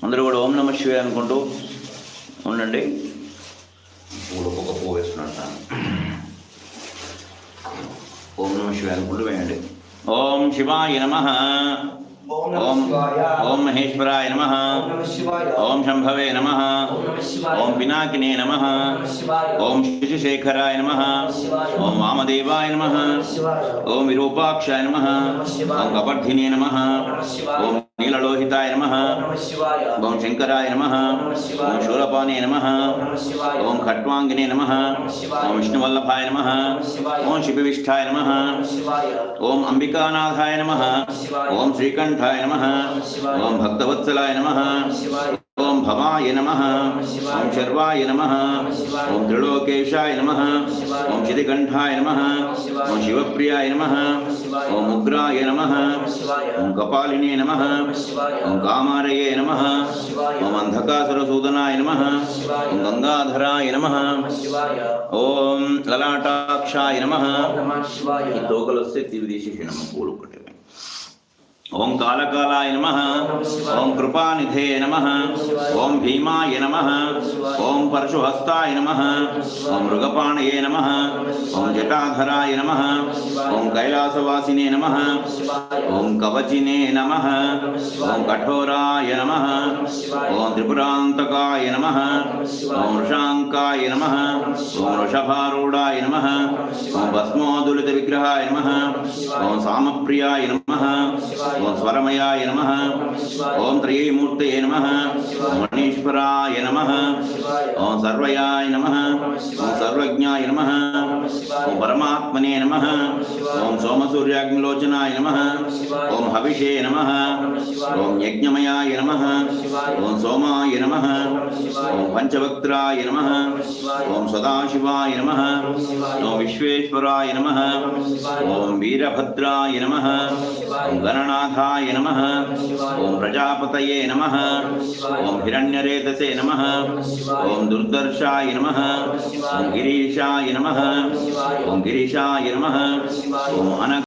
అందరూ కూడా ఓం నమ శివాయ అనుకుంటూ ఉండండి. పూలు ఒక్కొక్క పువ్వు వేస్తున్నట్టు ఓం నమ శివాయ అనుకుంటూ వేయండి. ఓం శివాయ నమః. ఓం ఓం మహేశ్వరాయ నమః. ఓం శంభవే నమః. ఓం పినాకినే నమః. ఓం శశిశేఖరాయ నమః. ఓం వామదేవాయ నమః. ఓం విరూపాక్షాయ నమః. ఓం కపర్ధినే నమః. ఓం నీలలోహితాయ నమః. ఓం శంకరాయ నమః. ఓం శూలపానే నమః. ఓం ఖట్వాంగినే నమః. ఓం విష్ణువల్లభాయ నమః. ఓం శిబివిష్ఠాయ నమః. ఓం అంబికానాథాయ నమః. ఓం శ్రీకంఠాయ నమః. ఓం భక్తవత్సలాయ నమః. ఓం భవాయ నమః. ఓం శర్వాయ నమః. ఓం త్రిలోకేశాయ నమః. ఓం శితికంఠాయ నమః. ఓం శివప్రియాయ నమః. ఓం ఉగ్రాయ నమః. ఓం కపాలినే నమః. ఓం కామారయే నమః. ఓం అంధకాసురసూదనాయ నమః. ఓం గంగాధరాయ నమః. ఓం లలాటాక్షాయ నమః. ఈ తోకలు వస్తే తిరిగి తీసేసినమ్మ పూలు ఒకటి. ఓం కాళకాలాయ నమః. ఓం కృపానిధే నమః. ఓం భీమాయ నమః. ఓం పరశుహస్తాయ నమః. ఓం మృగపాణయే నమః. ఓం జటాధరాయ నమః. ఓం కైలాసవాసినే నమః. ఓం కవచినే నమః. ఓం కఠోరాయ నమః. ఓం త్రిపురాంతకాయ నమః. ఓం వృషాంకాయ నమః. ఓం వృషభారూఢాయ నమః. ఓం భస్మోదులిత విగ్రహాయ నమః. ఓం సామప్రియాయ నమః. ఓం స్వరమయాయ నమః. ఓం త్రయీమూర్తయే నమః. ఓం మణీశ్వరాయ నమః. ఓం సర్వయాయ నమః. ఓం సర్వజ్ఞాయ నమః. ఓం పరమాత్మనే నమః. ఓం సోమసూర్యాగ్నిలోచనాయ నమః. ఓం హవిషే నమః. ఓం యజ్ఞమయాయ నమః. ఓం సోమాయ నమః. ఓం పంచవక్త్రాయ నమః. ఓం సదాశివాయ నమః. ఓం విశ్వేశ్వరాయ నమః. ఓం వీరభద్రాయ నమః. ఓం గణనాథాయ నమః. ఓం ప్రజాపతయే నమః. ఓం హిరణ్యరేతసే నమః. ఓం దుర్దర్శాయ నమః. ఓం గిరీశాయ నమః. ఓం గిరీశాయ నమః. ఓం